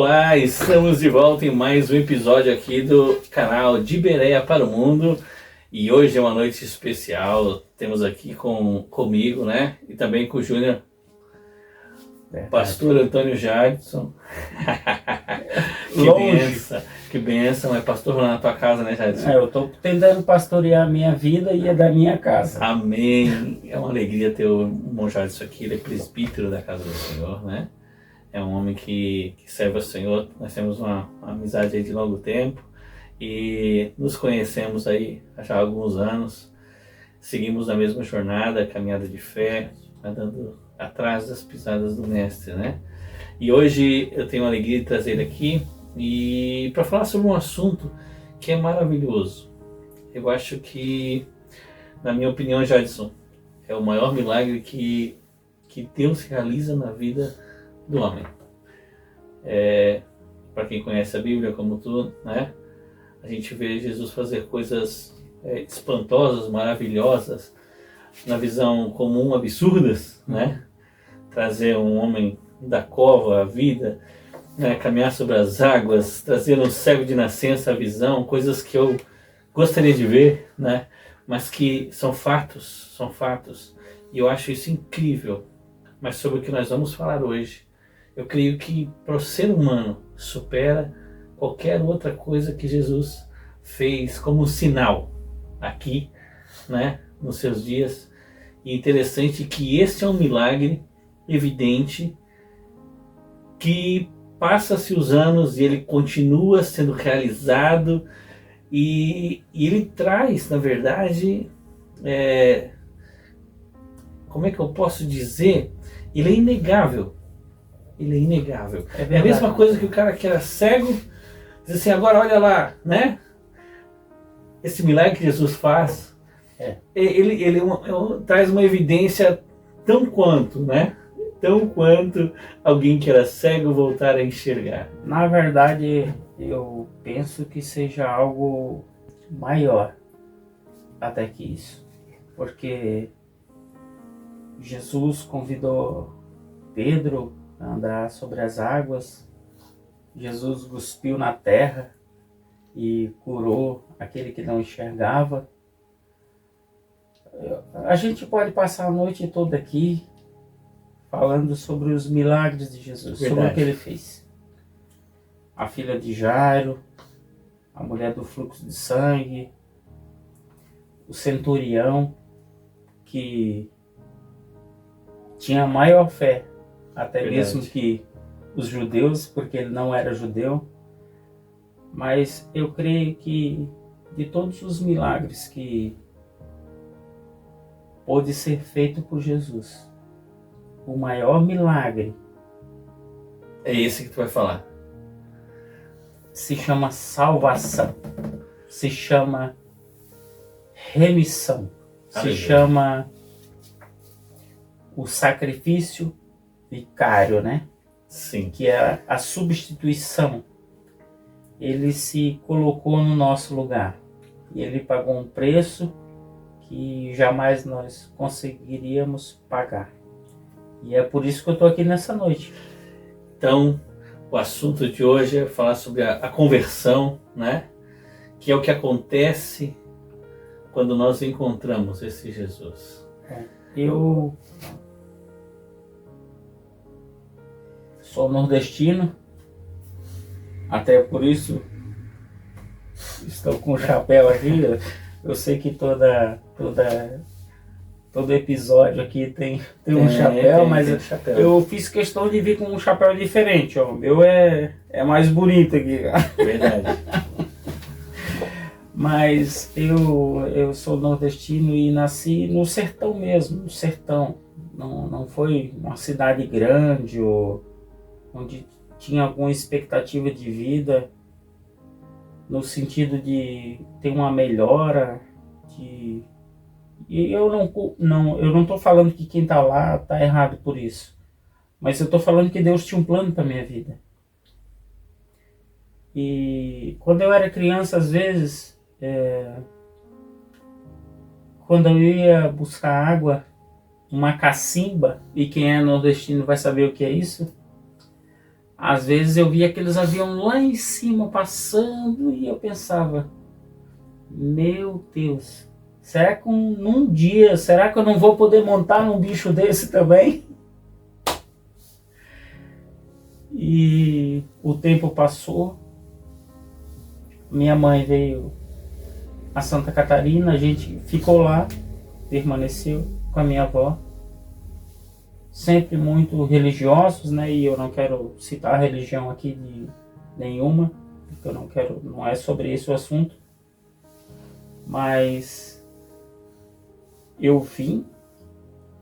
Olá, estamos de volta em mais um episódio aqui do canal De Bereia para o Mundo. E hoje é uma noite especial. Temos aqui comigo, né? E também com o Júnior, Pastor Antônio Jadson. Que bênção, é pastor lá na tua casa, né, Jadson? Eu estou tentando pastorear a minha vida e a da minha casa. Amém. É uma alegria ter o irmão Jadson aqui, ele é presbítero da casa do Senhor, né? É um homem que serve ao Senhor. Nós temos uma amizade aí de longo tempo e nos conhecemos aí já há alguns anos. Seguimos na mesma jornada, caminhada de fé, andando atrás das pisadas do Mestre, né? E hoje eu tenho a alegria de trazer ele aqui e para falar sobre um assunto que é maravilhoso. Eu acho que, na minha opinião, Jadson, é o maior milagre que Deus realiza na vida do homem. Para quem conhece a Bíblia como tu, né? A gente vê Jesus fazer coisas espantosas, maravilhosas, na visão comum, absurdas, né? Trazer um homem da cova à vida, né? Caminhar sobre as águas, trazer um cego de nascença à visão, coisas que eu gostaria de ver, né? Mas que são fatos, e eu acho isso incrível. Mas sobre o que nós vamos falar hoje, eu creio que para o ser humano supera qualquer outra coisa que Jesus fez como sinal aqui, né, nos seus dias. E interessante que esse é um milagre evidente que passa-se os anos e ele continua sendo realizado e ele traz, na verdade, como é que eu posso dizer? Ele é inegável. Ele é inegável. É a mesma coisa que o cara que era cego diz assim, agora olha lá, né? Esse milagre que Jesus faz, ele traz uma evidência tão quanto, né? Tão quanto alguém que era cego voltar a enxergar. Na verdade, eu penso que seja algo maior até que isso. Porque Jesus convidou Pedro a andar sobre as águas. Jesus cuspiu na terra e curou aquele que não enxergava. A gente pode passar a noite toda aqui falando sobre os milagres de Jesus, sobre o que ele fez. A filha de Jairo, a mulher do fluxo de sangue, o centurião que tinha maior fé até mesmo que os judeus, porque ele não era judeu. Mas eu creio que de todos os milagres que pôde ser feito por Jesus, o maior milagre é esse que tu vai falar. Se chama salvação, se chama remissão, se chama o sacrifício vicário, né? Sim. Que é a substituição. Ele se colocou no nosso lugar e ele pagou um preço que jamais nós conseguiríamos pagar. E é por isso que eu estou aqui nessa noite. Então, o assunto de hoje é falar sobre a conversão, né? Que é o que acontece quando nós encontramos esse Jesus. Eu sou nordestino, até por isso estou com o chapéu aqui. Eu sei que todo episódio aqui tem um chapéu, mas eu fiz questão de vir com um chapéu diferente. Ó. O meu é mais bonito aqui. Verdade. Mas eu sou nordestino e nasci no sertão mesmo, no sertão. Não foi uma cidade grande ou onde tinha alguma expectativa de vida no sentido de ter uma melhora. E eu não estou falando que quem está lá está errado por isso, mas eu estou falando que Deus tinha um plano para minha vida. E quando eu era criança, às vezes, quando eu ia buscar água, uma cacimba, e quem é nordestino vai saber o que é isso, Às vezes eu via aqueles aviões lá em cima passando e eu pensava, meu Deus, será que num dia, será que eu não vou poder montar num bicho desse também? E o tempo passou, minha mãe veio a Santa Catarina, a gente ficou lá, permaneceu com a minha avó, sempre muito religiosos, né? E eu não quero citar a religião aqui de nenhuma, porque eu não quero, não é sobre esse o assunto, mas eu vim,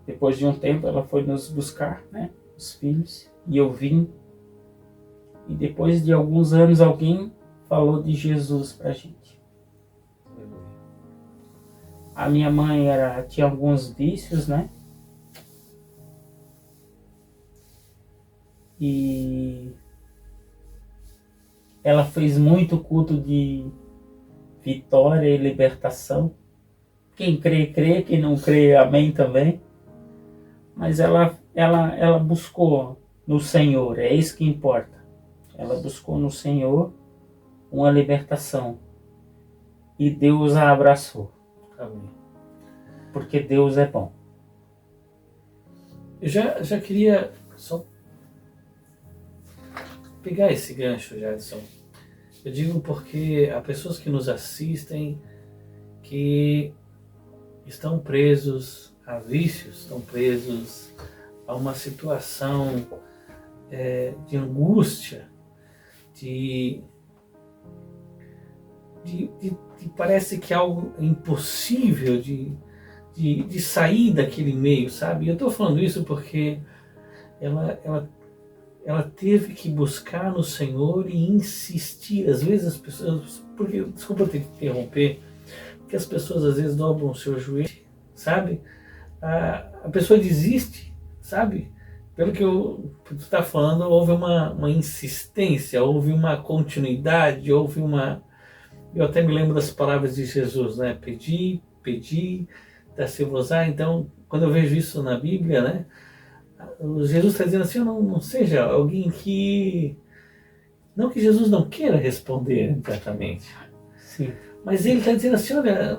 depois de um tempo ela foi nos buscar, né? Os filhos, e eu vim, e depois de alguns anos alguém falou de Jesus pra gente. A minha mãe tinha alguns vícios, né? E ela fez muito culto de vitória e libertação. Quem crê, crê. Quem não crê, amém também. Mas ela buscou no Senhor, é isso que importa. Ela buscou no Senhor uma libertação. E Deus a abraçou. Amém. Porque Deus é bom. Eu já queria só pegar esse gancho, Jadson. Eu digo porque há pessoas que nos assistem que estão presos a vícios, estão presos a uma situação de angústia, de parece que algo é impossível de sair daquele meio, sabe? E eu estou falando isso porque ela teve que buscar no Senhor e insistir. Às vezes as pessoas, porque, desculpa ter que interromper, porque as pessoas às vezes dobram o seu joelho, sabe? A pessoa desiste, sabe? Pelo que tu está falando, houve uma insistência, houve uma continuidade, eu até me lembro das palavras de Jesus, né? Pedi, dar-se-vos-á. Então, quando eu vejo isso na Bíblia, né? Jesus está dizendo assim, não seja alguém que... Não que Jesus não queira responder imediatamente. Sim. Mas ele está dizendo assim, olha,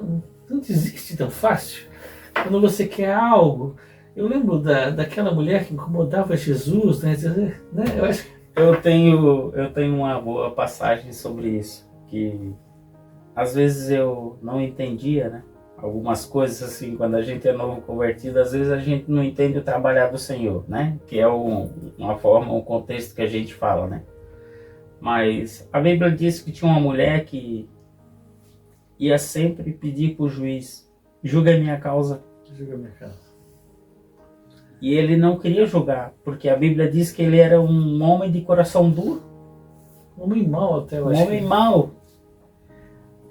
não desiste tão fácil. Quando você quer algo... Eu lembro daquela mulher que incomodava Jesus, né? Eu acho que... Eu tenho uma boa passagem sobre isso, que às vezes eu não entendia, né? Algumas coisas assim, quando a gente é novo convertido, às vezes a gente não entende o trabalhar do Senhor, né? Que é uma forma, um contexto que a gente fala, né? Mas a Bíblia diz que tinha uma mulher que ia sempre pedir para o juiz, julga a minha causa. Julga a minha causa. E ele não queria julgar, porque a Bíblia diz que ele era um homem de coração duro. Um homem mau até, eu Um acho. homem mau.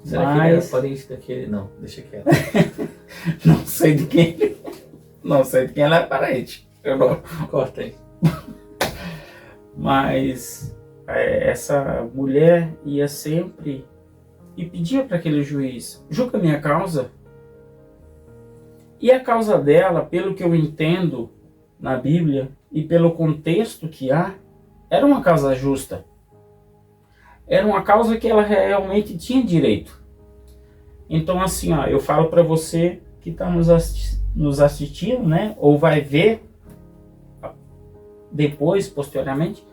Será que ele era parente daquele? Não, deixa quieto. Não sei de quem. Não sei de quem ela é parente. Corta aí. Mas essa mulher ia sempre e pedia para aquele juiz, julga a minha causa. E a causa dela, pelo que eu entendo na Bíblia e pelo contexto que há, era uma causa justa. Era uma causa que ela realmente tinha direito. Então assim, ó, eu falo para você que está nos assistindo, né? Ou vai ver depois, posteriormente.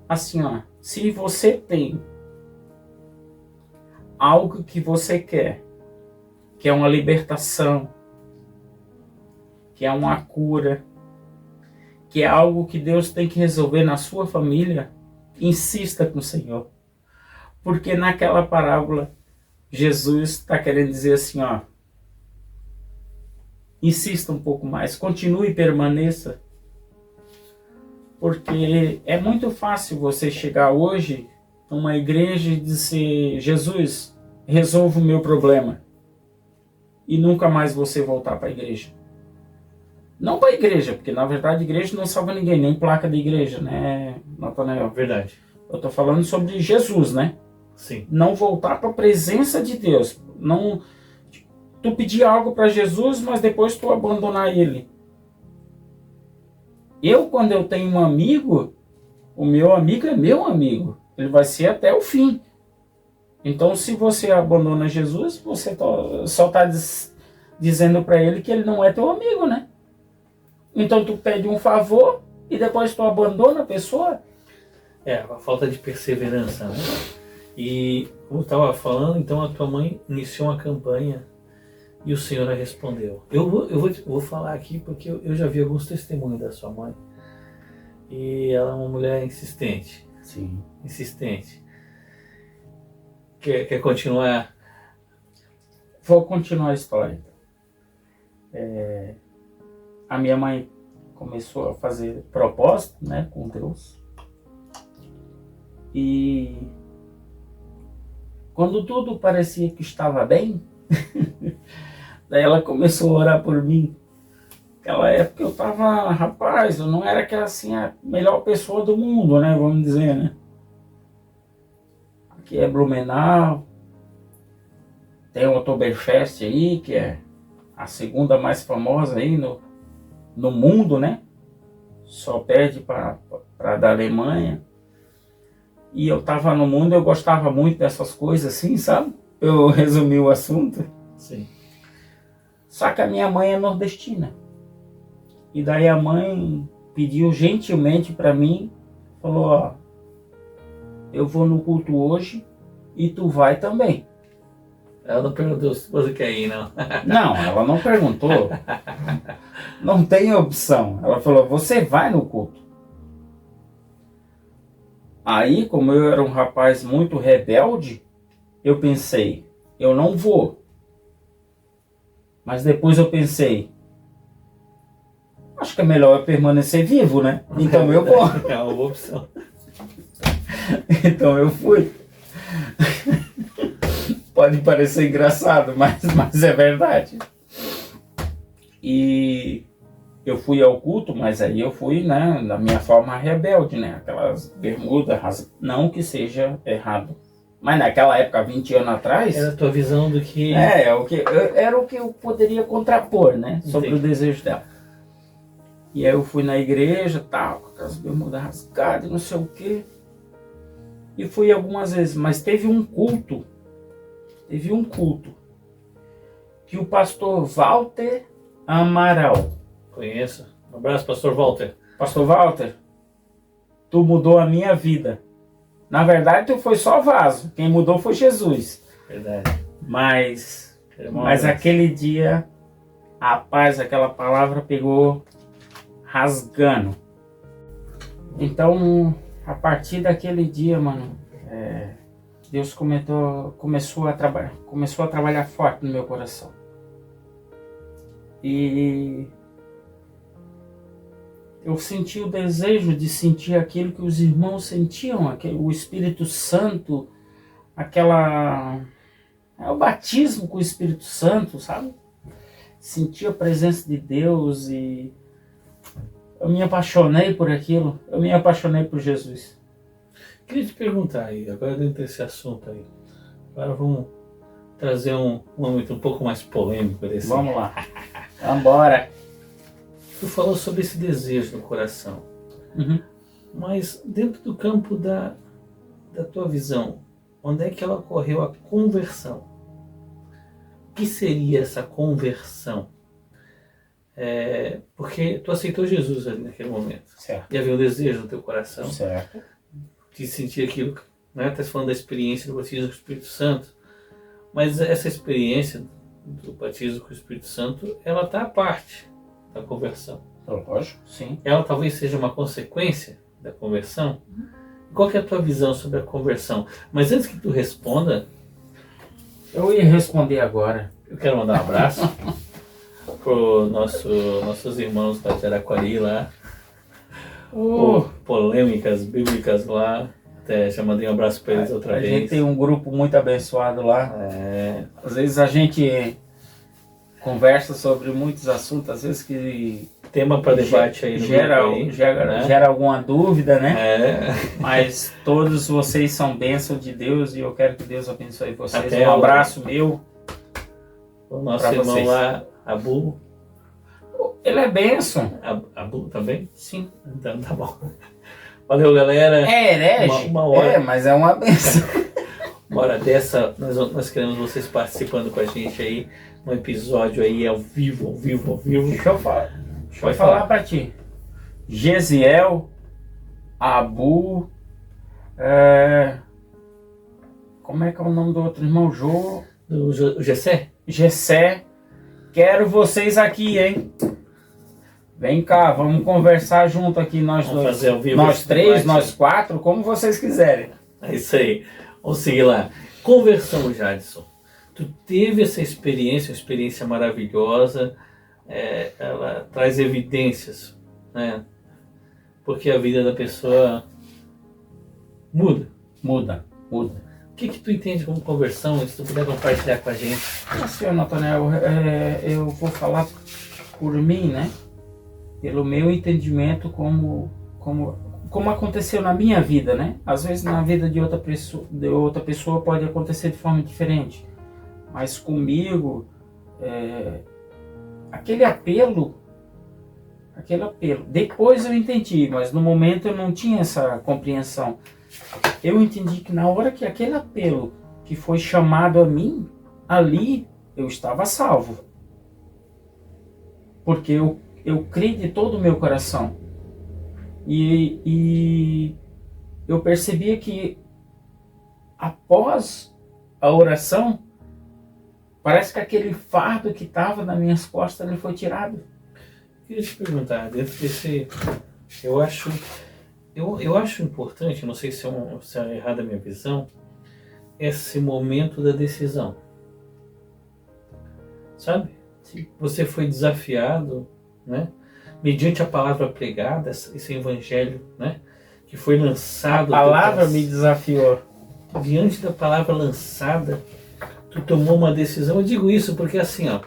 Assim, ó, se você tem algo que você quer, que é uma libertação, que é uma cura, que é algo que Deus tem que resolver na sua família, insista com o Senhor. Porque naquela parábola, Jesus está querendo dizer assim, ó, insista um pouco mais, continue e permaneça. Porque é muito fácil você chegar hoje numa igreja e dizer, Jesus, resolva o meu problema. E nunca mais você voltar para a igreja. Não para a igreja, porque na verdade a igreja não salva ninguém, nem placa de igreja, né, Natanael? Verdade. Eu estou falando sobre Jesus, né? Sim. Não voltar para a presença de Deus. Não, tu pedir algo para Jesus, mas depois tu abandonar ele. Quando eu tenho um amigo, O meu amigo é meu amigo. Ele vai ser até o fim. Então, se você abandona Jesus, você só está dizendo para ele que ele não é teu amigo, né? Então, tu pede um favor e depois tu abandona a pessoa. A falta de perseverança, né? E, como eu estava falando, então a tua mãe iniciou uma campanha e o Senhor a respondeu. Eu vou falar aqui porque eu já vi alguns testemunhos da sua mãe. E ela é uma mulher insistente. Sim. Insistente. Quer continuar? Vou continuar a história. A minha mãe começou a fazer propósito, né, com Deus. E quando tudo parecia que estava bem, daí ela começou a orar por mim. Naquela época eu tava, rapaz, eu não era aquela assim a melhor pessoa do mundo, né, vamos dizer, né. Aqui é Blumenau, tem o Oktoberfest aí, que é a segunda mais famosa aí no mundo, né, só perde para da Alemanha. E eu tava no mundo, eu gostava muito dessas coisas assim, sabe? Eu resumi o assunto. Sim. Só que a minha mãe é nordestina. E daí a mãe pediu gentilmente para mim, falou, ó, eu vou no culto hoje e tu vai também. Ela não perguntou se você quer ir, não. Não, ela não perguntou. Não tem opção. Ela falou, você vai no culto. Aí, como eu era um rapaz muito rebelde, eu pensei, eu não vou. Mas depois eu pensei, acho que é melhor eu permanecer vivo, né? Então eu vou. É uma boa opção. Então eu fui. Pode parecer engraçado, mas é verdade. E eu fui ao culto, mas aí eu fui, né, na minha forma rebelde, né? Aquelas bermudas, não que seja errado. Mas naquela época, 20 anos atrás... Era a tua visão do que... Era o que eu poderia contrapor, né? Sobre o desejo dela. E aí eu fui na igreja, tal, com aquelas bermudas rasgadas, não sei o quê. E fui algumas vezes, mas teve um culto que o pastor Walter Amaral... Conheço. Um abraço, pastor Walter. Pastor Walter, tu mudou a minha vida. Na verdade, tu foi só vaso. Quem mudou foi Jesus. Verdade. Mas aquele dia, rapaz, aquela palavra pegou rasgando. Então, a partir daquele dia, mano, Deus começou a trabalhar forte no meu coração. E eu senti o desejo de sentir aquilo que os irmãos sentiam, o Espírito Santo, o batismo com o Espírito Santo, sabe? Senti a presença de Deus e eu me apaixonei por aquilo, eu me apaixonei por Jesus. Queria te perguntar aí, agora dentro desse assunto aí, agora vamos trazer um momento um pouco mais polêmico desse. Vamos lá, vambora. Tu falou sobre esse desejo no coração, mas dentro do campo da tua visão, onde é que ela ocorreu a conversão? O que seria essa conversão? Porque tu aceitou Jesus ali naquele momento. Certo. E havia um desejo no teu coração. Certo. De sentir aquilo, né? Estás falando da experiência do batismo com o Espírito Santo, mas essa experiência do batismo com o Espírito Santo, ela está à parte da conversão. Lógico, sim. Ela talvez seja uma consequência da conversão. Qual que é a tua visão sobre a conversão? Mas antes que tu responda, eu ia responder agora. Eu quero mandar um abraço para nossos irmãos da Jaraquari lá. Polêmicas bíblicas lá. Até já mandei um abraço para eles outra vez. A gente tem um grupo muito abençoado lá. Às vezes a gente conversa sobre muitos assuntos, às vezes que tema para debate aí no gera alguma dúvida, né? Mas todos vocês são bênção de Deus e eu quero que Deus abençoe vocês. Até um abraço meu. O nosso irmão vocês. Lá, Abu. Ele é bênção. Abu também? Sim. Então tá bom. Valeu, galera. É herege? Uma hora. É, mas é uma benção. Uma hora dessa, nós queremos vocês participando com a gente aí, no episódio aí, ao vivo. Deixa eu falar pra ti. Gesiel, Abu, como é que é o nome do outro irmão? Do Gessé? Gessé. Quero vocês aqui, hein? Vem cá, vamos conversar junto aqui, nós Vamos dois. fazer ao vivo Nós esse três, debate. nós quatro, como vocês quiserem. É isso aí. Vamos seguir lá. Conversão, Jadson. Tu teve essa experiência, uma experiência maravilhosa. Ela traz evidências, né? Porque a vida da pessoa muda. Muda. O que tu entende como conversão? Se tu puder compartilhar com a gente. Senhor Nathanael, eu vou falar por mim, né? Pelo meu entendimento como aconteceu na minha vida, né? Às vezes na vida de outra pessoa pode acontecer de forma diferente. Mas comigo, aquele apelo, depois eu entendi, mas no momento eu não tinha essa compreensão. Eu entendi que na hora que aquele apelo que foi chamado a mim, ali eu estava salvo. Porque eu criei de todo o meu coração. E eu percebia que após a oração, parece que aquele fardo que estava nas minhas costas ele foi tirado. Queria te perguntar, dentro desse... Eu acho importante, não sei se é errada a minha visão, esse momento da decisão. Sabe? Você foi desafiado, né? Mediante a palavra pregada, esse evangelho, né? Que foi lançado. A palavra me desafiou. Diante da palavra lançada, tu tomou uma decisão. Eu digo isso porque assim, ó,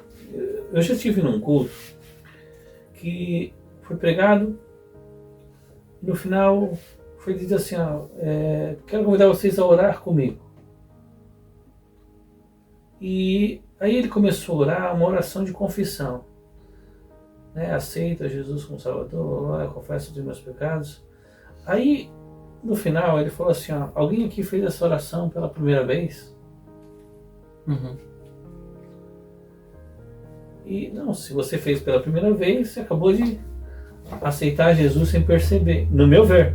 eu já estive num culto que foi pregado e no final foi dito assim, ó, quero convidar vocês a orar comigo. E aí ele começou a orar uma oração de confissão. Né? Aceita Jesus como Salvador, eu confesso os meus pecados. Aí, no final, ele falou assim, ó, alguém aqui fez essa oração pela primeira vez? Uhum. E não, se você fez pela primeira vez, você acabou de aceitar Jesus sem perceber, no meu ver.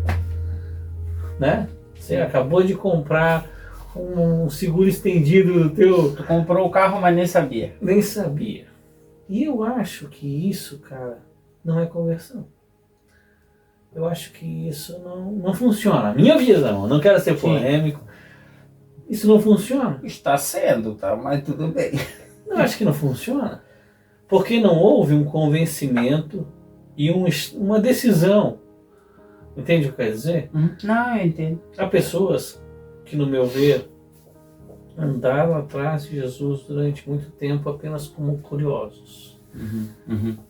Né? Você acabou de comprar um seguro estendido do teu... Tu comprou o carro, mas nem sabia. Nem sabia. E eu acho que isso, cara, não é conversão. Eu acho que isso não funciona. Minha visão, não quero ser polêmico. Isso não funciona. Está sendo, tá? Mas tudo bem. Eu acho que não funciona. Porque não houve um convencimento e uma decisão. Entende o que eu quero dizer? Não, eu entendo. Há pessoas que, no meu ver, andaram atrás de Jesus durante muito tempo apenas como curiosos.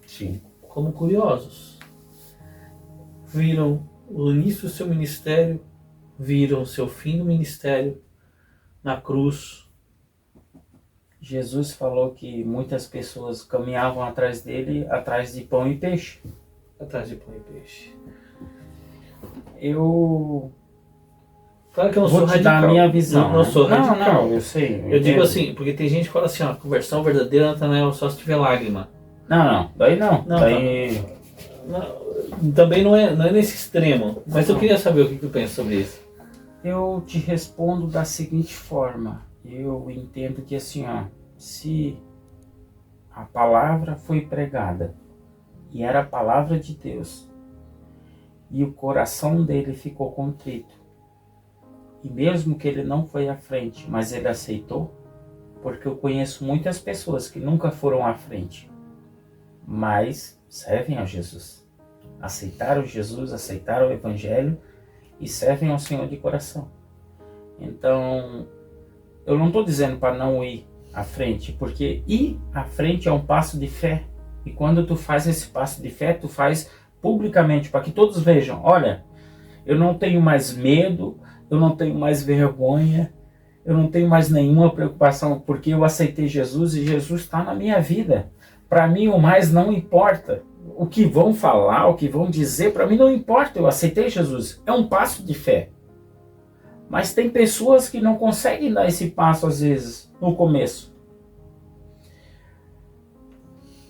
Sim. Como curiosos. Viram o início do seu ministério, viram o seu fim do ministério na cruz. Jesus falou que muitas pessoas caminhavam atrás dele, atrás de pão e peixe. Atrás de pão e peixe. Claro que eu não vou sou te radical. dar a minha visão. Não sou radical. Não, eu sei. Eu digo assim, porque tem gente que fala assim, ó, conversão verdadeira, Nathanael, só se tiver lágrima. Não, daí não. Daí... Não, também não é nesse extremo. Mas eu queria saber o que tu pensa sobre isso. Eu te respondo da seguinte forma. Eu entendo que assim, ó, se a palavra foi pregada e era a palavra de Deus e o coração dele ficou contrito, e mesmo que ele não foi à frente, mas ele aceitou, porque eu conheço muitas pessoas que nunca foram à frente, mas servem a Jesus. Aceitaram Jesus, aceitaram o Evangelho e servem ao Senhor de coração. Então, eu não estou dizendo para não ir à frente, porque ir à frente é um passo de fé. E quando tu faz esse passo de fé, tu faz publicamente, para que todos vejam, olha, eu não tenho mais medo, eu não tenho mais vergonha, eu não tenho mais nenhuma preocupação, porque eu aceitei Jesus e Jesus está na minha vida. Para mim o mais não importa. o que vão falar, o que vão dizer, para mim não importa, eu aceitei Jesus. É um passo de fé. Mas tem pessoas que não conseguem dar esse passo às vezes, no começo.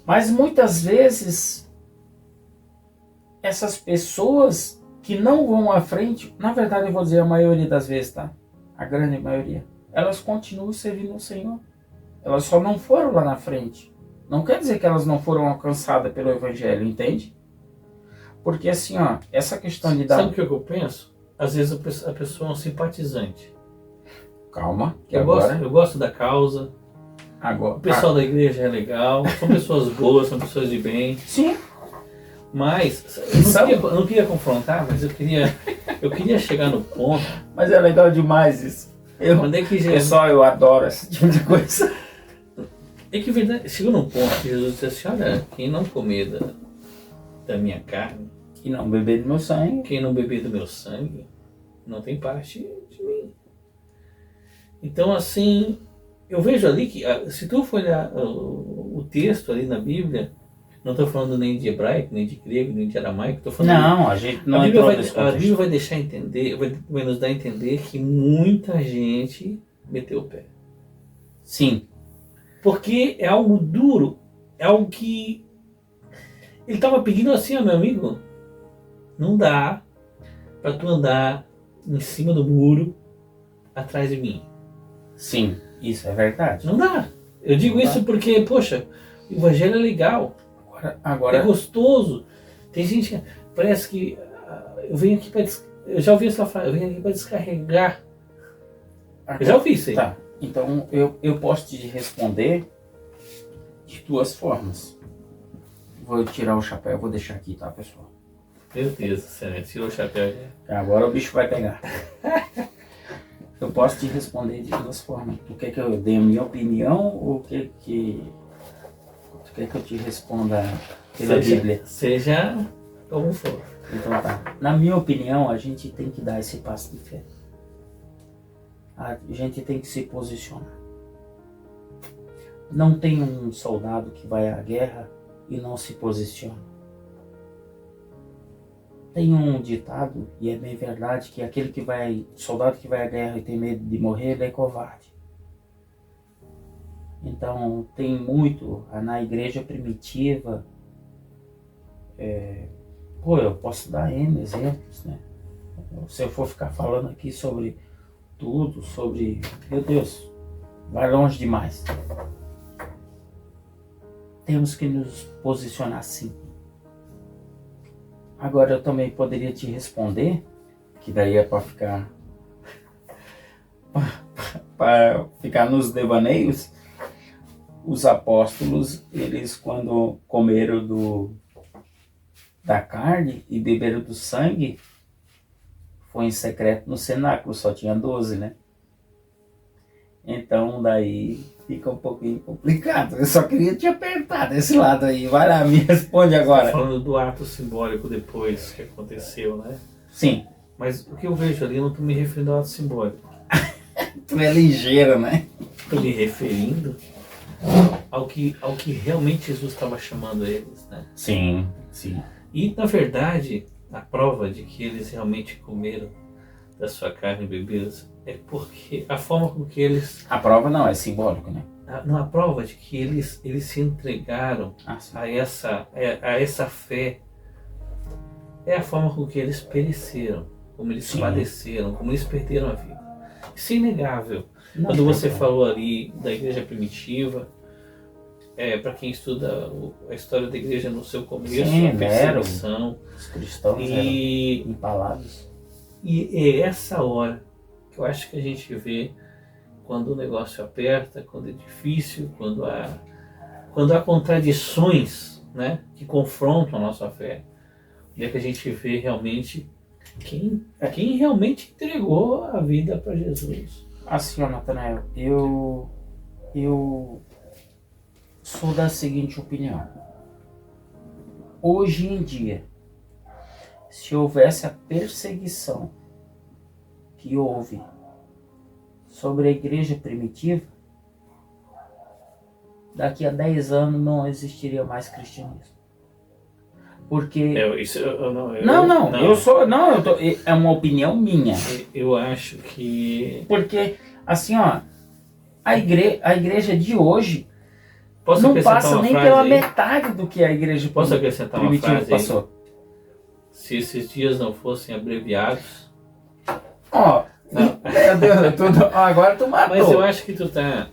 Mas muitas vezes, essas pessoas que não vão à frente, na verdade eu vou dizer a maioria das vezes, tá? A grande maioria. Elas continuam servindo o Senhor. Elas só não foram lá na frente. Não quer dizer que elas não foram alcançadas pelo Evangelho, entende? Porque assim, ó, essa questão de dar... Sabe o que eu penso? Às vezes a pessoa é um simpatizante. Calma, que eu agora... eu gosto da causa. Agora, o pessoal da igreja é legal. São pessoas boas, são pessoas de bem. Sim. Mas, eu não queria confrontar, mas eu queria chegar no ponto. Mas é legal demais isso. Pessoal, eu adoro esse tipo de coisa. É que verdade, chegou num ponto que Jesus disse assim, olha, quem não comer da minha carne, e não beber do meu sangue, quem não beber do meu sangue, não tem parte de mim. Então assim, eu vejo ali que, se tu for olhar o texto ali na Bíblia, não estou falando nem de hebraico, nem de grego, nem de aramaico, estou falando... Não, a gente não entrou nesse contexto. A Bíblia vai deixar entender, vai nos dar a entender que muita gente meteu o pé. Sim. Porque é algo duro, é algo que... Ele estava pedindo assim, ó, meu amigo, não dá para tu andar em cima do muro atrás de mim. Sim, isso é verdade. Não dá. Eu digo isso porque, poxa, o evangelho é legal. Agora é gostoso. Tem gente que parece que eu venho aqui para... Eu já ouvi essa frase, eu venho aqui para descarregar. Eu já ouvi isso aí. Tá, então eu posso te responder de duas formas. Vou tirar o chapéu, vou deixar aqui, tá, pessoal? Meu Deus do céu, tirou o chapéu. Agora o bicho vai pegar. Eu posso te responder de duas formas. Tu quer que eu dê a minha opinião ou quer que eu te responda pela Bíblia? Seja como for. Então tá. Na minha opinião, a gente tem que dar esse passo de fé. A gente tem que se posicionar. Não tem um soldado que vai à guerra e não se posiciona. Tem um ditado, e é bem verdade, que soldado que vai à guerra e tem medo de morrer, ele é covarde. Então tem muito, na igreja primitiva, eu posso dar N exemplos, né? Se eu for ficar falando aqui sobre tudo, meu Deus, vai longe demais. Temos que nos posicionar sim. Agora eu também poderia te responder, que daí é para ficar nos devaneios. Os apóstolos, eles quando comeram da carne e beberam do sangue, foi em secreto no cenáculo, só tinha 12, né? Então daí fica um pouquinho complicado. Eu só queria te apertar desse lado aí. Vai lá, me responde agora. Falando do ato simbólico depois que aconteceu, né? Sim. Mas o que eu vejo ali, eu não estou me referindo ao ato simbólico. Tu é ligeiro, né? Estou me referindo ao que realmente Jesus estava chamando eles, né? Sim, sim. E, na verdade, a prova de que eles realmente comeram da sua carne e beberam é porque a forma com que eles... A prova não, é simbólico, né? A prova de que eles se entregaram a essa fé é a forma com que eles pereceram, como eles padeceram, como eles perderam a vida. Isso é inegável. Quando você falou ali da igreja primitiva, para quem estuda a história da igreja no seu começo, a perseguição, os cristãos eram empalados. E é essa hora que eu acho que a gente vê quando o negócio aperta, quando é difícil, quando há contradições, né, que confrontam a nossa fé. E é que a gente vê realmente quem realmente entregou a vida para Jesus. Assim, ó, Natanael, eu sou da seguinte opinião. Hoje em dia, se houvesse a perseguição que houve sobre a igreja primitiva, daqui a 10 anos não existiria mais cristianismo. Porque... é uma opinião minha. Eu acho que... Porque, assim, ó, a igreja de hoje Posso não passa nem pela aí? Metade do que a igreja Posso acrescentar uma frase passou. Aí? Se esses dias não fossem abreviados... Meu Deus, agora tu matou. Mas eu acho que tu tá...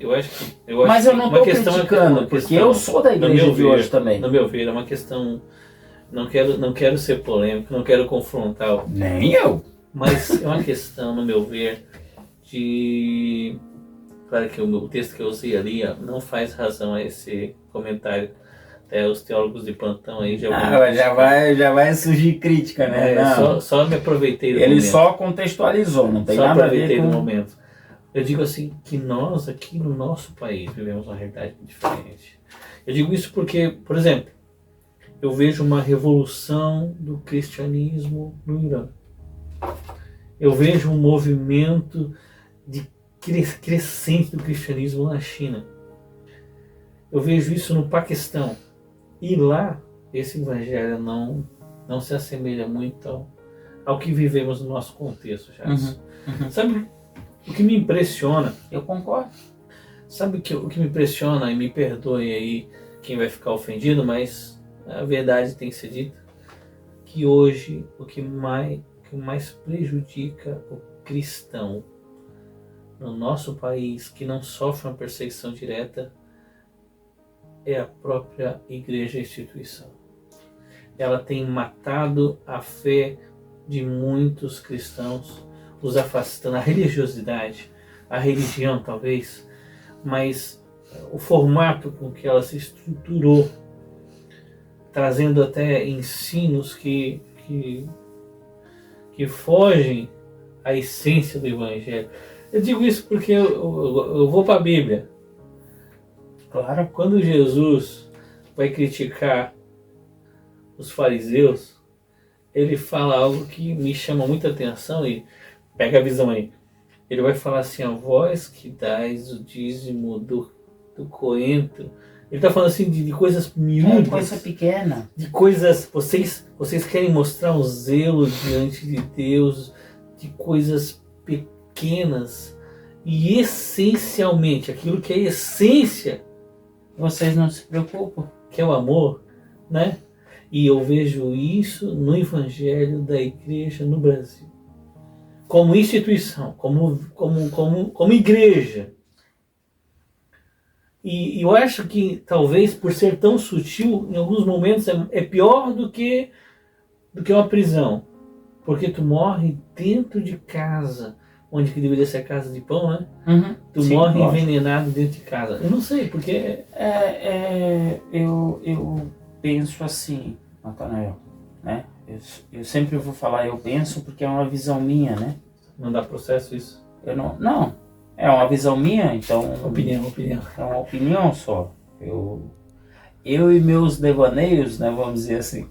Mas eu não tô criticando, porque eu sou da igreja de hoje também. No meu ver, é uma questão... Não quero ser polêmico, não quero confrontar. Nem eu. Mas é uma questão, no meu ver, de... Claro que o texto que eu usei ali não faz razão a esse comentário. Até os teólogos de plantão aí já vão... já vai surgir crítica, né? Só me aproveitei do momento. Ele só contextualizou, não tem nada a ver com... Só aproveitei do momento. Eu digo assim, que nós aqui no nosso país vivemos uma realidade diferente. Eu digo isso porque, por exemplo, eu vejo uma revolução do cristianismo no Irã. Eu vejo um movimento de crescente do cristianismo na China. Eu vejo isso no Paquistão. E lá, esse evangelho não se assemelha muito ao que vivemos no nosso contexto, já. Sabe o que me impressiona? Eu concordo. Sabe o que me impressiona, e me perdoe aí quem vai ficar ofendido, mas a verdade tem que ser dita, que hoje o que mais prejudica o cristão no nosso país, que não sofre uma perseguição direta, é a própria igreja instituição. Ela tem matado a fé de muitos cristãos, os afastando, a religiosidade, a religião talvez, mas o formato com que ela se estruturou, trazendo até ensinos que fogem à essência do evangelho. Eu digo isso porque eu vou para a Bíblia. Claro, quando Jesus vai criticar os fariseus, ele fala algo que me chama muita atenção, e pega a visão aí. Ele vai falar assim, vós que dais o dízimo do coentro. Ele está falando assim de coisas miúdas. Coisa pequena. De coisas, vocês querem mostrar um zelo diante de Deus, de coisas pequenas, e essencialmente, aquilo que é essência, vocês não se preocupam, que é o amor, né? E eu vejo isso no evangelho da igreja no Brasil. Como instituição, como igreja. E eu acho que talvez por ser tão sutil, em alguns momentos é pior do que uma prisão. Porque tu morre dentro de casa, onde que deveria ser a casa de pão, né? Tu morre envenenado dentro de casa. Eu não sei, porque... Eu penso assim, Natanael, né? Eu sempre vou falar eu penso porque é uma visão minha, né? Não dá processo isso? Não. É uma visão minha, então... Opinião. É uma opinião só. Eu e meus devaneios, né, vamos dizer assim.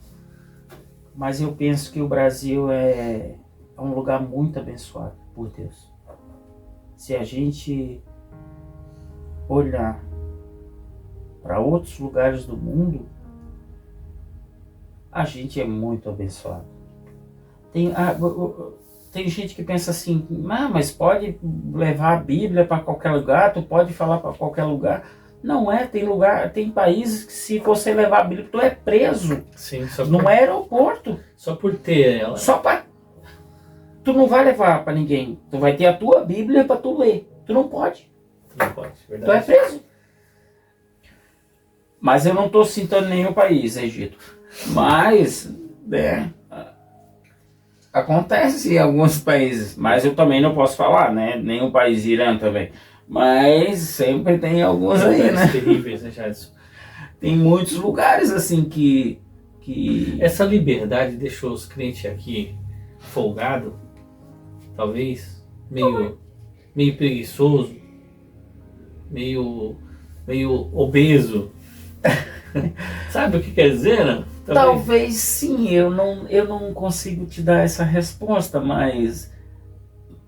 Mas eu penso que o Brasil é um lugar muito abençoado por Deus. Se a gente olhar para outros lugares do mundo, a gente é muito abençoado. Tem gente que pensa assim, mas pode levar a Bíblia para qualquer lugar, tu pode falar para qualquer lugar. Não é, tem países que se você levar a Bíblia, tu é preso. Sim, no aeroporto. Só por ter ela. Tu não vai levar para ninguém. Tu vai ter a tua Bíblia para tu ler. Tu não pode. Verdade. Tu é preso. Mas eu não estou citando nenhum país, Egito. Mas, acontece em alguns países. Mas eu também não posso falar, né? Nenhum país, Irã também. Mas sempre tem alguns aí, né? Terríveis, né, Jadson? Tem muitos lugares assim que... Essa liberdade deixou os crentes aqui folgado, talvez, meio preguiçoso, meio obeso. Sabe o que quer dizer, não? Talvez sim, eu não consigo te dar essa resposta, mas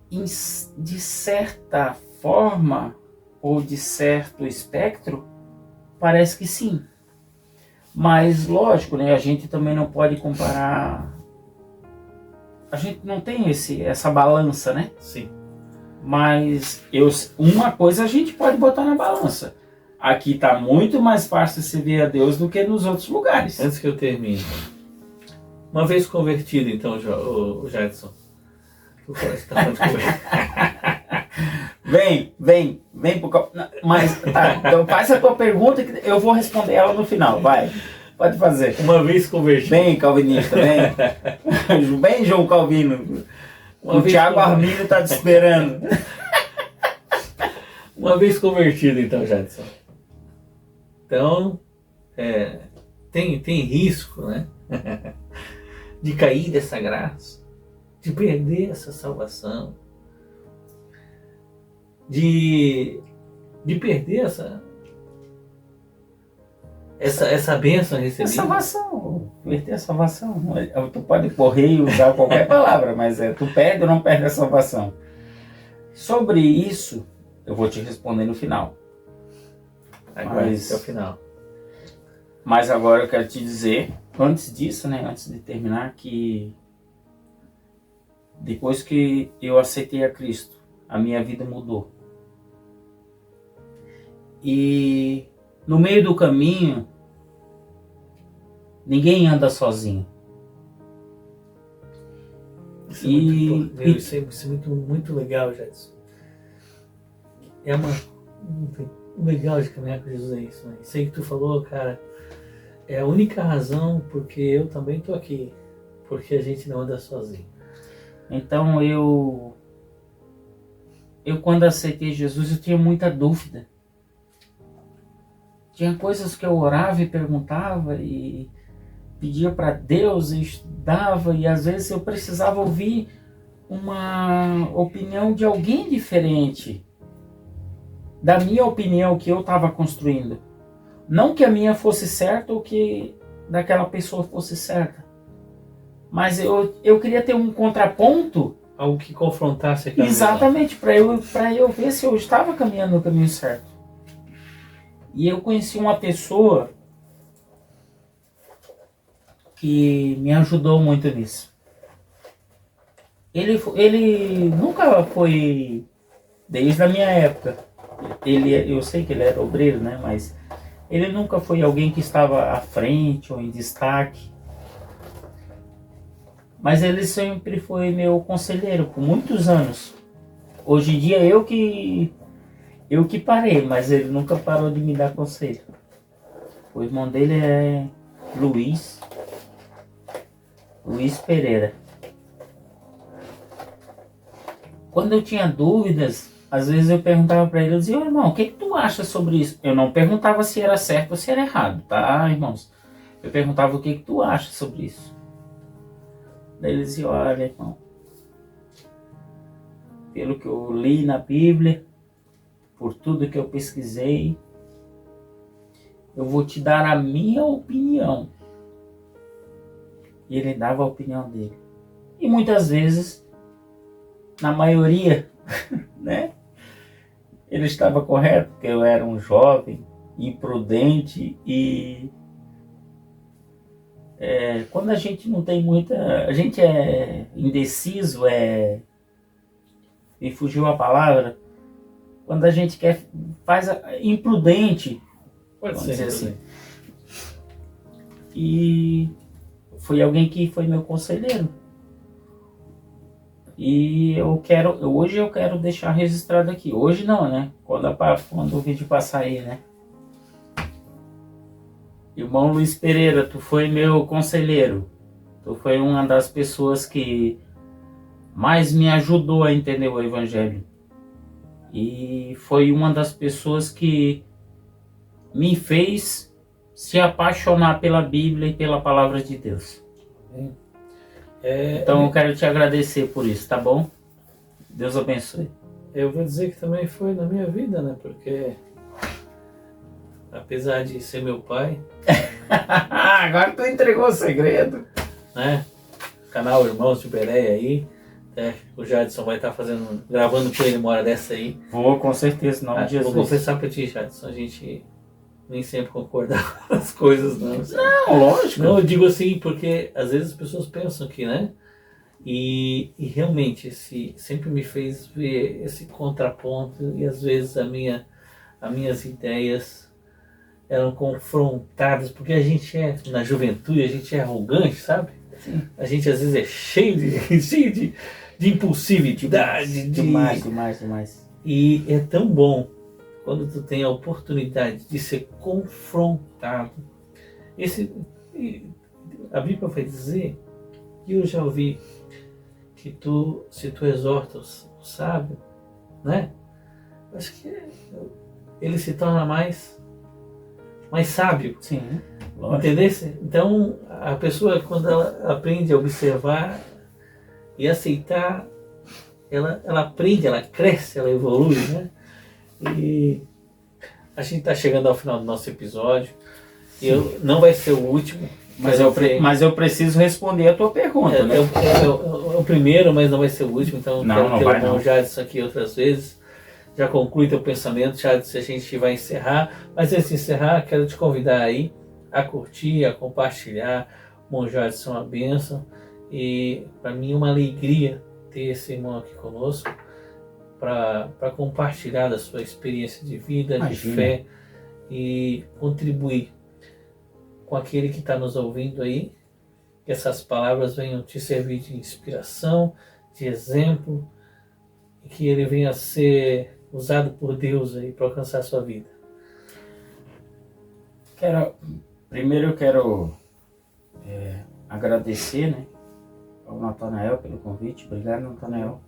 de certa forma, ou de certo espectro, parece que sim. Mas, lógico, né? A gente também não pode comparar. A gente não tem essa balança, né? Sim. Mas uma coisa a gente pode botar na balança. Aqui está muito mais fácil servir a Deus do que nos outros lugares. Antes que eu termine. Uma vez convertido, então, o Jadson. Tu fala que tá falando de convertido. Vem pro... Mas, tá, então faz a tua pergunta que eu vou responder ela no final, vai. Pode fazer. Uma vez convertido. Vem, calvinista, vem. Vem, João Calvino. O Thiago Armínio tá te esperando. Uma vez convertido, então, Jadson. Então, tem risco, né? De cair dessa graça, de perder essa salvação, de perder essa bênção recebida. A salvação, perder a salvação. Tu pode correr e usar qualquer palavra, mas tu perde ou não perde a salvação. Sobre isso, eu vou te responder no final. Aguarde até o final. Mas agora eu quero te dizer, antes disso, né, antes de terminar, que depois que eu aceitei a Cristo, a minha vida mudou. E no meio do caminho, ninguém anda sozinho. Isso é muito legal, Jadson. É o legal de caminhar com Jesus é isso, né? Isso aí que tu falou, cara, é a única razão porque eu também tô aqui, porque a gente não anda sozinho. Então eu quando aceitei Jesus, eu tinha muita dúvida. Tinha coisas que eu orava e perguntava e pedia para Deus e estudava, e às vezes eu precisava ouvir uma opinião de alguém diferente da minha opinião que eu estava construindo. Não que a minha fosse certa ou que daquela pessoa fosse certa, mas eu queria ter um contraponto. Algo que confrontasse aquela exatamente, para eu ver se eu estava caminhando no caminho certo. E eu conheci uma pessoa que me ajudou muito nisso. Ele nunca foi, desde a minha época, eu sei que ele era obreiro, né? Mas ele nunca foi alguém que estava à frente ou em destaque. Mas ele sempre foi meu conselheiro por muitos anos. Hoje em dia eu que parei, mas ele nunca parou de me dar conselho. O irmão dele é Luiz Pereira. Quando eu tinha dúvidas, às vezes eu perguntava para ele, eu dizia, irmão, o que tu acha sobre isso? Eu não perguntava se era certo ou se era errado, tá, irmãos? Eu perguntava o que tu acha sobre isso. Daí ele dizia, olha, irmão, pelo que eu li na Bíblia, por tudo que eu pesquisei, eu vou te dar a minha opinião. E ele dava a opinião dele. E muitas vezes, na maioria, né, ele estava correto, porque eu era um jovem, imprudente e quando a gente não tem muita... A gente é indeciso, e fugiu a palavra, quando a gente faz imprudente, pode ser assim. E foi alguém que foi meu conselheiro. E hoje eu quero deixar registrado aqui. Hoje não, né? Quando o vídeo passar aí, né? Irmão Luiz Pereira, tu foi meu conselheiro. Tu foi uma das pessoas que mais me ajudou a entender o Evangelho. E foi uma das pessoas que me fez se apaixonar pela Bíblia e pela Palavra de Deus. Então eu quero te agradecer por isso, tá bom? Deus abençoe. Eu vou dizer que também foi na minha vida, né? Porque apesar de ser meu pai... Agora tu entregou o segredo. Né? Canal Irmãos de Bereia aí. O Jadson vai estar gravando com ele uma hora dessa aí. Vou, com certeza, em nome de Jesus. Vou confessar pra ti, Jadson, a gente nem sempre concordar com as coisas, não. Sabe? Não, lógico. Não, eu digo assim porque às vezes as pessoas pensam que, né? E realmente sempre me fez ver esse contraponto e às vezes as minhas ideias eram confrontadas, porque a gente na juventude, a gente é arrogante, sabe? Sim. A gente às vezes é cheio de impulsividade. Demais. E é tão bom quando tu tem a oportunidade de ser confrontado. A Bíblia vai dizer, e eu já ouvi, que se tu exortas o sábio, né? Acho que ele se torna mais sábio. Sim, entendeu? Então, a pessoa, quando ela aprende a observar e aceitar, ela aprende, ela cresce, ela evolui, né? E a gente está chegando ao final do nosso episódio. Não vai ser o último. Mas eu preciso responder a tua pergunta, né? É o primeiro, mas não vai ser o último. Então, não quero vai, ter o Jadson aqui outras vezes. Já conclui teu pensamento, Jadson, a gente vai encerrar. Mas antes de encerrar, quero te convidar aí a curtir, a compartilhar. O Jadson é uma bênção. E para mim é uma alegria ter esse irmão aqui conosco para compartilhar da sua experiência de vida, de fé e contribuir com aquele que está nos ouvindo aí, que essas palavras venham te servir de inspiração, de exemplo, e que ele venha a ser usado por Deus aí para alcançar a sua vida. Primeiro eu quero agradecer, né, ao Natanael pelo convite. Obrigado, Natanael.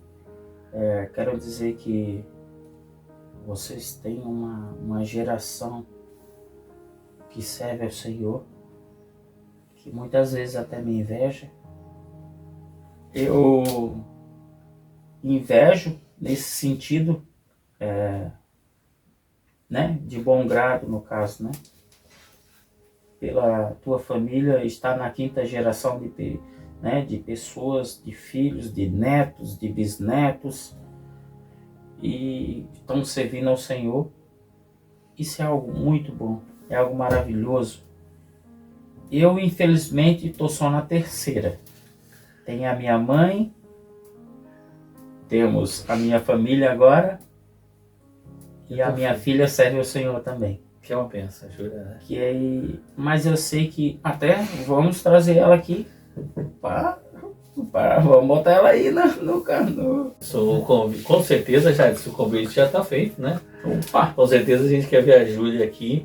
Quero dizer que vocês têm uma geração que serve ao Senhor, que muitas vezes até me inveja. Eu invejo nesse sentido, né, de bom grado, no caso, né, pela tua família estar na 5ª geração de pessoas, de filhos, de netos, de bisnetos, e estão servindo ao Senhor. Isso é algo muito bom, é algo maravilhoso. Eu, infelizmente, estou só na 3ª. Tem a minha mãe, temos a minha família agora, e a minha filha serve ao Senhor também. Que é uma bênção, jura, né? Mas eu sei que até vamos trazer ela aqui. Vamos botar ela aí no canto. Com certeza, o convite já está feito, né? Opa. Com certeza a gente quer ver a Júlia aqui,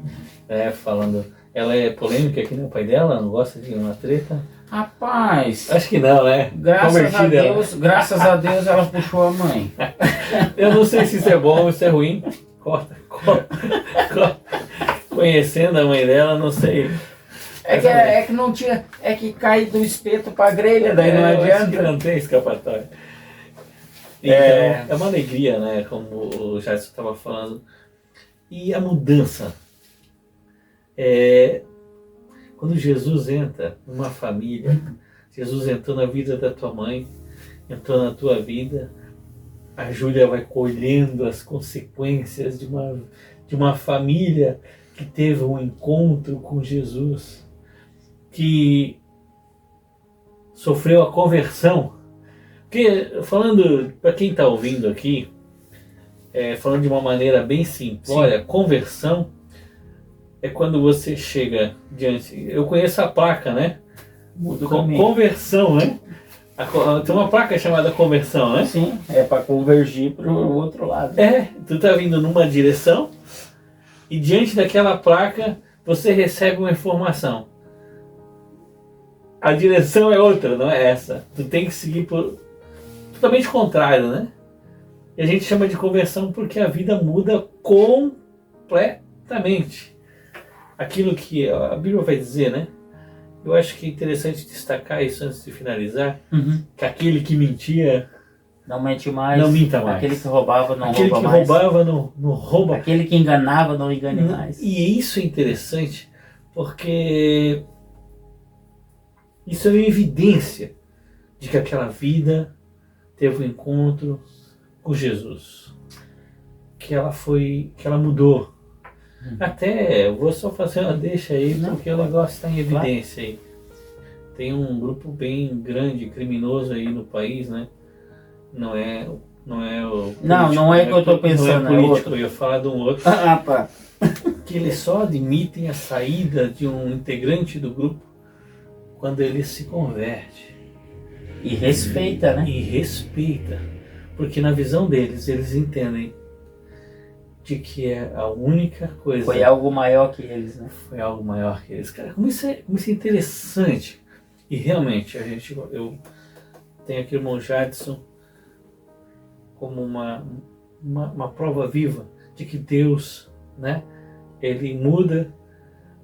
falando. Ela é polêmica que nem o pai dela, não gosta de uma treta. Rapaz, acho que não, né? Graças a Deus ela puxou a mãe. Eu não sei se isso é bom ou isso é ruim. Corta. Conhecendo a mãe dela, não sei. Que não tinha. É que cai do espeto pra grelha, daí não adianta. Não tem escapatória. Então, é uma alegria, né? Como o Jadson estava falando. E a mudança. Quando Jesus entra numa família, Jesus entrou na vida da tua mãe, entrou na tua vida, a Júlia vai colhendo as consequências de uma família que teve um encontro com Jesus, que sofreu a conversão. Porque, falando, para quem está ouvindo aqui, falando de uma maneira bem simples, olha, conversão é quando você chega diante. Eu conheço a placa, né? Conversão, né? Tem uma placa chamada conversão, né? Sim, é para convergir para o outro lado. Tu tá vindo numa direção e diante daquela placa você recebe uma informação. A direção é outra, não é essa. Tu tem que seguir por totalmente contrário, né? E a gente chama de conversão porque a vida muda completamente. Aquilo que a Bíblia vai dizer, né? Eu acho que é interessante destacar isso antes de finalizar, que aquele que mentia não mente mais, não minta mais. Aquele que roubava não aquele rouba que mais. roubava não rouba. Aquele que enganava não engane mais. E isso é interessante porque isso é uma evidência de que aquela vida teve um encontro com Jesus, que ela mudou, Até, eu vou só fazer uma deixa aí, Não. porque o negócio está em evidência aí. Tem um grupo bem grande, criminoso aí no país, né? Não é o Não é que eu tô pensando, não é é político, outro. eu ia falar de um outro. Ah, tá. Que eles só admitem a saída de um integrante do grupo quando ele se converte. E respeita, né? E respeita. Porque na visão deles, eles entendem de que é a única coisa. Foi algo maior que eles, né? Foi algo maior que eles. Cara, como isso é interessante. E realmente, eu tenho aqui o irmão Jadson como uma prova viva de que Deus, né? Ele muda.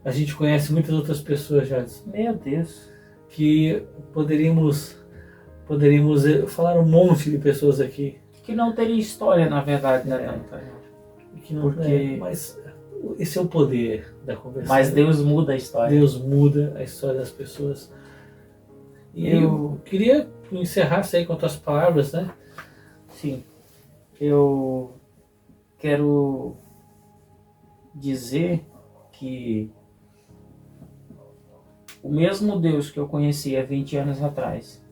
A gente conhece muitas outras pessoas, Jadson, Meu Deus. que poderíamos falar um monte de pessoas aqui. Que não teria história, na verdade, né? Que não, Porque... mas esse é o poder da conversão. Mas Deus muda a história. Deus muda a história das pessoas. E eu queria encerrar isso aí com as tuas palavras, né? Sim. Eu quero dizer que o mesmo Deus que eu conheci há 20 anos atrás,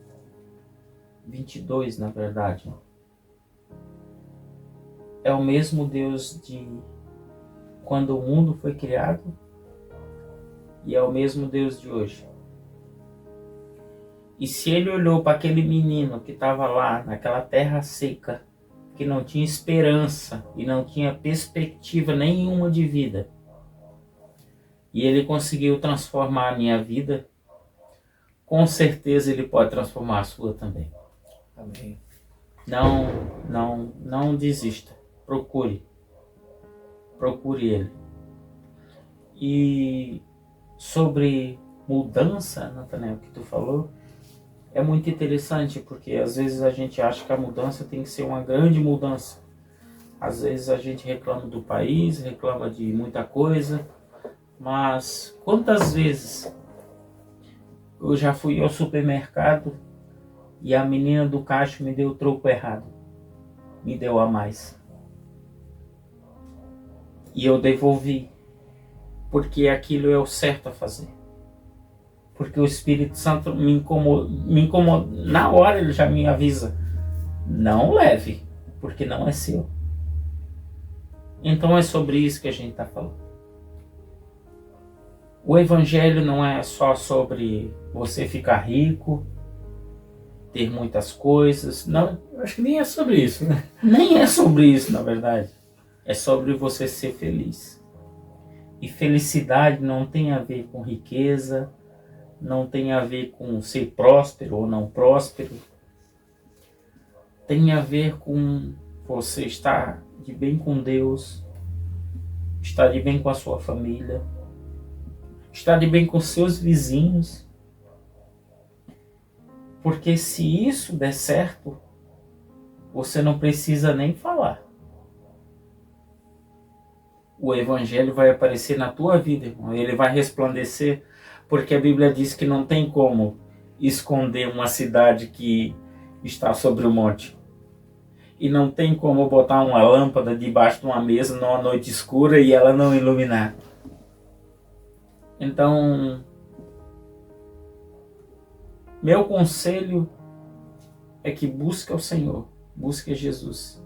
22 na verdade, é o mesmo Deus de quando o mundo foi criado e é o mesmo Deus de hoje. E se ele olhou para aquele menino que estava lá naquela terra seca, que não tinha esperança e não tinha perspectiva nenhuma de vida, e ele conseguiu transformar a minha vida, com certeza ele pode transformar a sua também. Amém. Não desista. Procure ele. E sobre mudança, Nathanael, que tu falou, é muito interessante, porque às vezes a gente acha que a mudança tem que ser uma grande mudança. Às vezes a gente reclama do país, reclama de muita coisa, mas quantas vezes eu já fui ao supermercado e a menina do caixa me deu o troco errado, me deu a mais. E eu devolvi, porque aquilo é o certo a fazer. Porque o Espírito Santo me incomoda. Na hora ele já me avisa: não leve, porque não é seu. Então é sobre isso que a gente está falando. O Evangelho não é só sobre você ficar rico, ter muitas coisas. Não, eu acho que nem é sobre isso, né? Nem é sobre isso, na verdade. É sobre você ser feliz. E felicidade não tem a ver com riqueza, não tem a ver com ser próspero ou não próspero. Tem a ver com você estar de bem com Deus, estar de bem com a sua família, estar de bem com seus vizinhos. Porque se isso der certo, você não precisa nem falar. O Evangelho vai aparecer na tua vida, irmão. Ele vai resplandecer, porque a Bíblia diz que não tem como esconder uma cidade que está sobre o monte. E não tem como botar uma lâmpada debaixo de uma mesa numa noite escura e ela não iluminar. Então, meu conselho é que busque o Senhor, busque Jesus.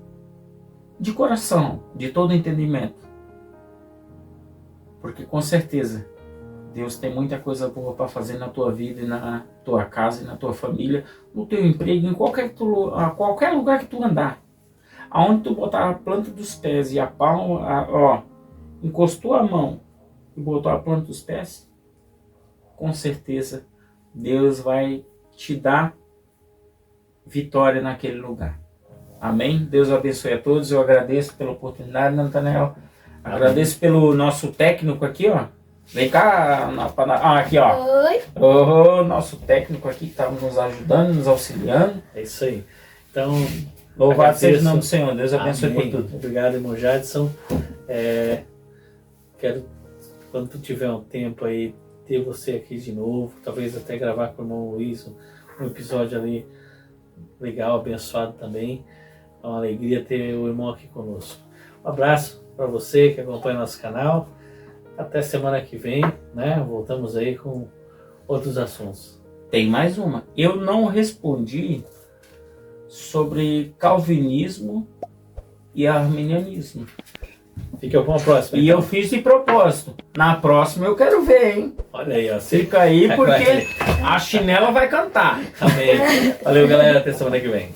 De coração, de todo entendimento. Porque com certeza, Deus tem muita coisa boa para fazer na tua vida, e na tua casa, e na tua família, no teu emprego, em qualquer lugar que tu andar. Aonde tu botar a planta dos pés e a palma, encostou a mão e botou a planta dos pés, com certeza Deus vai te dar vitória naquele lugar. Amém? Deus abençoe a todos. Eu agradeço pela oportunidade, Nathanael. Agradeço pelo nosso técnico aqui, ó. Vem cá, aqui, ó. Oi. O nosso técnico aqui que está nos ajudando, nos auxiliando. É isso aí. Então, louvado seja o nome do Senhor. Deus abençoe. Amém. Por tudo. Obrigado, irmão Jadson. Quero, quando tu tiver um tempo aí, ter você aqui de novo. Talvez até gravar com o irmão Luiz um episódio ali legal, abençoado também. É uma alegria ter o irmão aqui conosco. Um abraço. para você que acompanha nosso canal. Até semana que vem, né? Voltamos aí com outros assuntos. Tem mais uma. Eu não respondi sobre calvinismo e arminianismo. Fica para uma próxima. E eu fiz de propósito. Na próxima eu quero ver, hein? Olha aí, ó. Fica aí porque a chinela vai cantar. Amém. Valeu, galera. Até semana que vem.